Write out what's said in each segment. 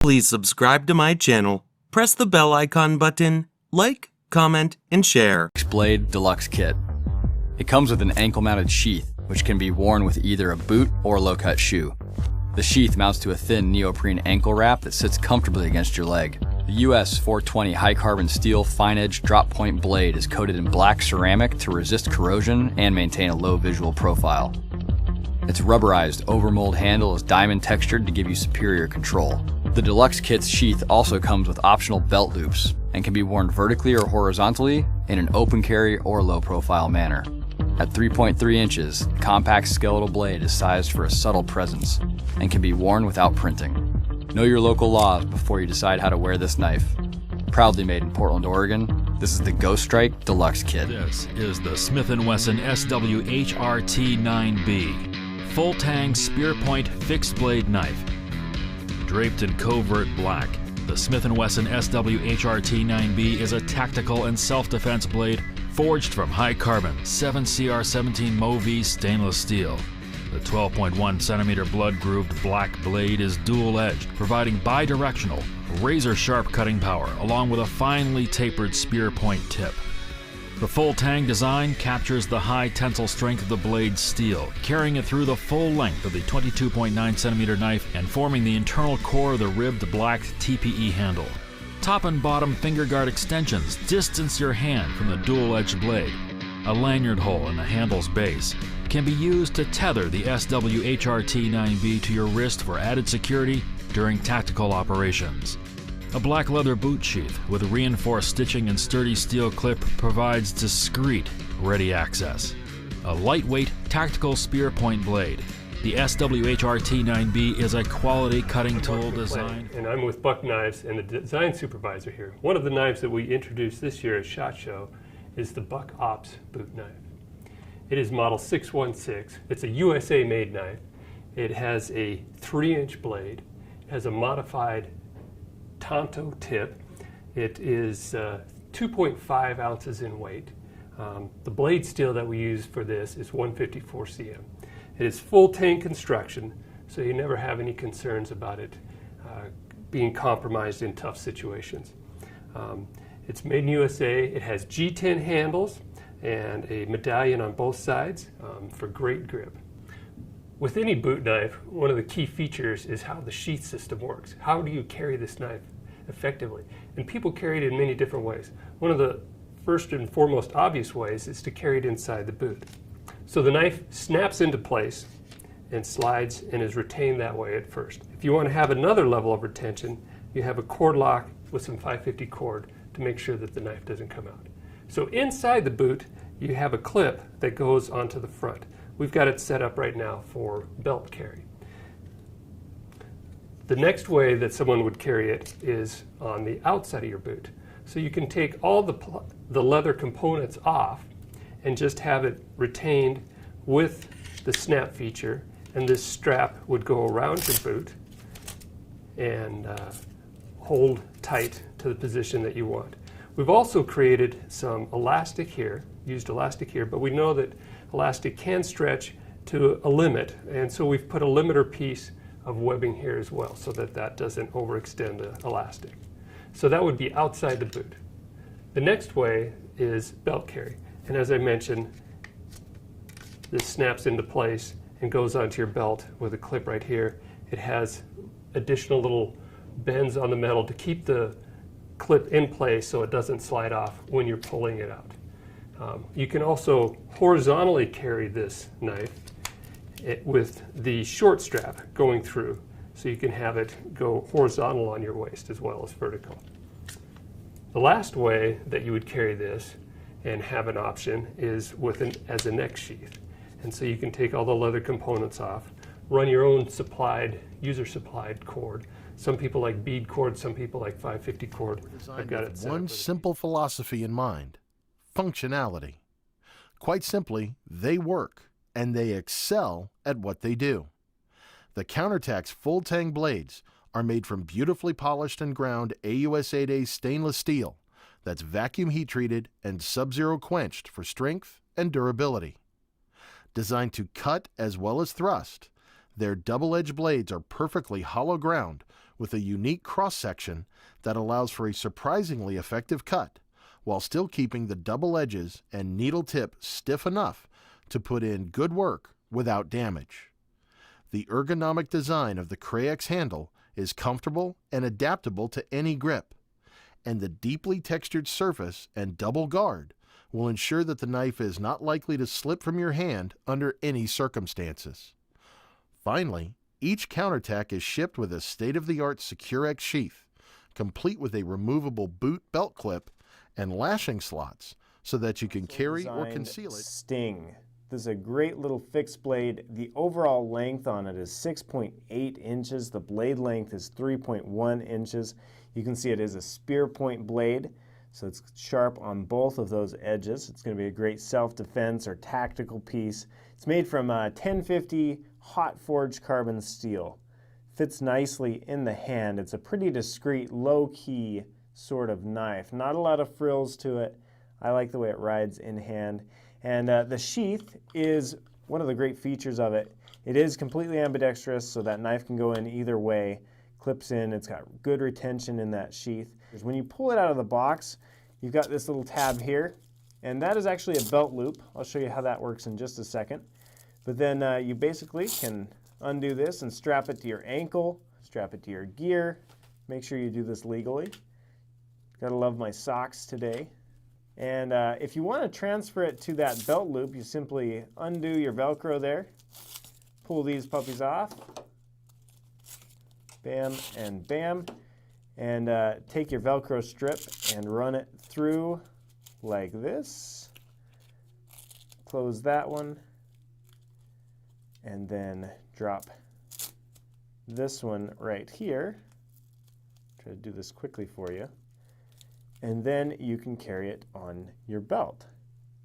Please subscribe to my channel, press the bell icon button, like, comment, and share. Blade Deluxe Kit. It comes with an ankle-mounted sheath, which can be worn with either a boot or low-cut shoe. The sheath mounts to a thin neoprene ankle wrap that sits comfortably against your leg. The US 420 high-carbon steel fine-edge drop-point blade is coated in black ceramic to resist corrosion and maintain a low visual profile. Its rubberized overmold handle is diamond textured to give you superior control. The Deluxe Kit's sheath also comes with optional belt loops and can be worn vertically or horizontally in an open carry or low profile manner. At 3.3 inches, the compact skeletal blade is sized for a subtle presence and can be worn without printing. Know your local laws before you decide how to wear this knife. Proudly made in Portland, Oregon, this is the Ghost Strike Deluxe Kit. This is the Smith & Wesson SWHRT-9B. Full tang spear point fixed blade knife. Draped in covert black, the Smith & Wesson SWHRT-9B is a tactical and self-defense blade forged from high carbon 7CR17 Movi stainless steel. The 12.1 centimeter blood grooved black blade is dual edged, providing bi-directional, razor sharp cutting power along with a finely tapered spear point tip. The full tang design captures the high tensile strength of the blade's steel, carrying it through the full length of the 22.9 centimeter knife and forming the internal core of the ribbed black TPE handle. Top and bottom finger guard extensions distance your hand from the dual-edged blade. A lanyard hole in the handle's base can be used to tether the SWHRT-9B to your wrist for added security during tactical operations. A black leather boot sheath with reinforced stitching and sturdy steel clip provides discreet, ready access. A lightweight, tactical spear point blade. The SWHRT-9B is a quality cutting tool designed. And I'm with Buck Knives and the design supervisor here. One of the knives that we introduced this year at SHOT Show is the Buck Ops boot knife. It is model 616. It's a USA made knife. It has a 3-inch blade. It has a modified Tonto tip. It is 2.5 ounces in weight. The blade steel that we use for this is 154 cm. It is full tang construction, so you never have any concerns about it being compromised in tough situations. It's made in USA. It has G10 handles and a medallion on both sides for great grip. With any boot knife, one of the key features is how the sheath system works. How do you carry this knife effectively? And people carry it in many different ways. One of the first and foremost obvious ways is to carry it inside the boot. So the knife snaps into place and slides and is retained that way at first. If you want to have another level of retention, you have a cord lock with some 550 cord to make sure that the knife doesn't come out. So inside the boot, you have a clip that goes onto the front. We've got it set up right now for belt carry. The next way that someone would carry it is on the outside of your boot. So you can take all the leather components off and just have it retained with the snap feature, and this strap would go around your boot and hold tight to the position that you want. We've also created some elastic here, used elastic here, but we know that elastic can stretch to a limit, and so we've put a limiter piece of webbing here as well so that that doesn't overextend the elastic. So that would be outside the boot. The next way is belt carry, and as I mentioned, this snaps into place and goes onto your belt with a clip right here. It has additional little bends on the metal to keep the clip in place so it doesn't slide off when you're pulling it out. You can also horizontally carry this knife with the short strap going through, so you can have it go horizontal on your waist as well as vertical. The last way that you would carry this and have an option is as a neck sheath. And so you can take all the leather components off, run your own user-supplied cord. Some people like bead cord, some people like 550 cord. I've got it set one simple philosophy in mind: functionality. Quite simply, they work, and they excel at what they do. The Countertax Full Tang blades are made from beautifully polished and ground AUS 8A stainless steel that's vacuum heat treated and sub-zero quenched for strength and durability. Designed to cut as well as thrust, their double-edged blades are perfectly hollow ground with a unique cross-section that allows for a surprisingly effective cut, while still keeping the double edges and needle tip stiff enough to put in good work without damage. The ergonomic design of the Crayex handle is comfortable and adaptable to any grip, and the deeply textured surface and double guard will ensure that the knife is not likely to slip from your hand under any circumstances. Finally, each countertack is shipped with a state-of-the-art Securex sheath, complete with a removable boot belt clip and lashing slots so that you can carry or conceal it. Sting. This is a great little fixed blade. The overall length on it is 6.8 inches. The blade length is 3.1 inches. You can see it is a spear point blade, so it's sharp on both of those edges. It's going to be a great self-defense or tactical piece. It's made from 1050 hot forged carbon steel. Fits nicely in the hand. It's a pretty discreet, low-key sort of knife. Not a lot of frills to it. I like the way it rides in hand. And the sheath is one of the great features of it. It is completely ambidextrous, so that knife can go in either way. Clips in, it's got good retention in that sheath. When you pull it out of the box, you've got this little tab here, and that is actually a belt loop. I'll show you how that works in just a second. But then you basically can undo this and strap it to your ankle, strap it to your gear. Make sure you do this legally. Gotta love my socks today. And if you want to transfer it to that belt loop, you simply undo your Velcro there, pull these puppies off, bam and bam, and take your Velcro strip and run it through like this. Close that one, and then drop this one right here. Try to do this quickly for you. And then you can carry it on your belt.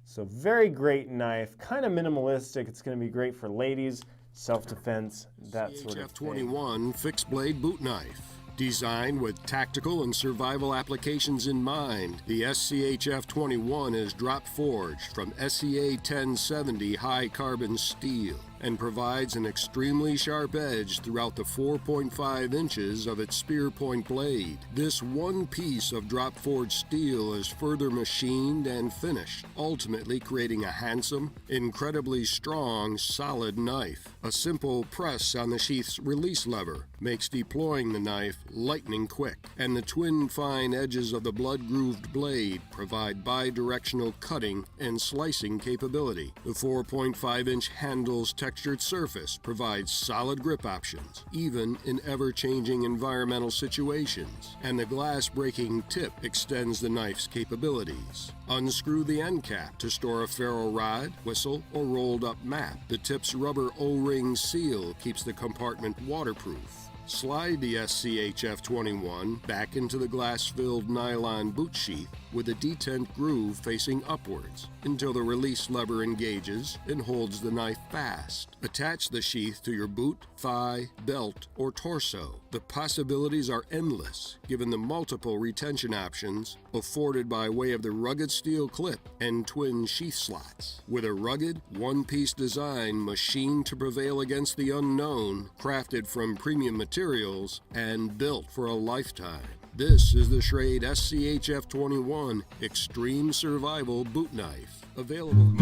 So very great knife, kind of minimalistic. It's going to be great for ladies, self-defense, that sort of thing. CHF-21 fixed blade boot knife. Designed with tactical and survival applications in mind, the SCHF-21 is drop forged from SCA 1070 high carbon steel and provides an extremely sharp edge throughout the 4.5 inches of its spear point blade. This one piece of drop forged steel is further machined and finished, ultimately creating a handsome, incredibly strong, solid knife. A simple press on the sheath's release lever makes deploying the knife lightning quick, and the twin fine edges of the blood-grooved blade provide bi-directional cutting and slicing capability. The 4.5-inch handle's textured surface provides solid grip options, even in ever-changing environmental situations, and the glass-breaking tip extends the knife's capabilities. Unscrew the end cap to store a ferro rod, whistle, or rolled-up mat. The tip's rubber O-ring seal keeps the compartment waterproof. Slide the SCHF-21 back into the glass-filled nylon boot sheath with a detent groove facing upwards until the release lever engages and holds the knife fast. Attach the sheath to your boot, thigh, belt, or torso. The possibilities are endless given the multiple retention options afforded by way of the rugged steel clip and twin sheath slots. With a rugged, one-piece design machined to prevail against the unknown, crafted from premium materials, and built for a lifetime. This is the Schrade SCHF-21 Extreme Survival Boot Knife. Available.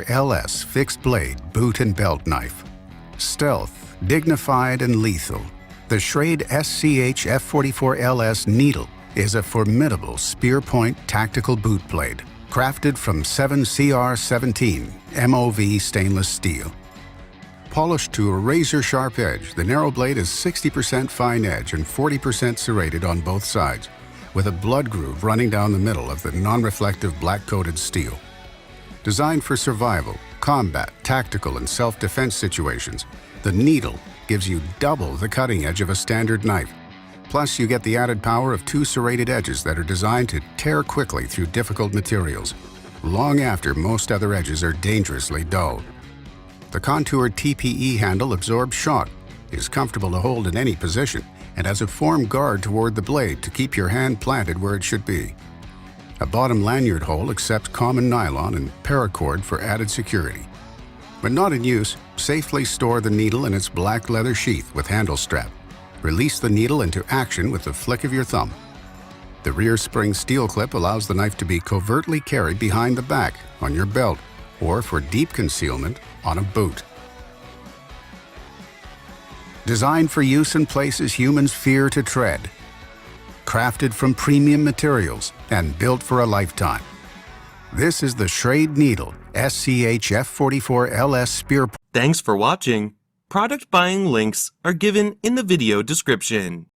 LS fixed blade boot and belt knife. Stealth, dignified, and lethal. The Schrade SCH F44 LS needle is a formidable spear point tactical boot blade, Crafted from 7CR17 MOV stainless steel. Polished to a razor-sharp edge, the narrow blade is 60% fine edge and 40% serrated on both sides, with a blood groove running down the middle of the non-reflective black-coated steel. Designed for survival, combat, tactical, and self-defense situations, the needle gives you double the cutting edge of a standard knife. Plus, you get the added power of two serrated edges that are designed to tear quickly through difficult materials, long after most other edges are dangerously dull. The contoured TPE handle absorbs shock, is comfortable to hold in any position, and has a form guard toward the blade to keep your hand planted where it should be. A bottom lanyard hole accepts common nylon and paracord for added security. When not in use, safely store the needle in its black leather sheath with handle strap. Release the needle into action with the flick of your thumb. The rear spring steel clip allows the knife to be covertly carried behind the back, on your belt, or for deep concealment on a boot. Designed for use in places humans fear to tread. Crafted from premium materials and built for a lifetime. This is the Schrade Needle SCH F44LS Spear. Thanks for watching. Product buying links are given in the video description.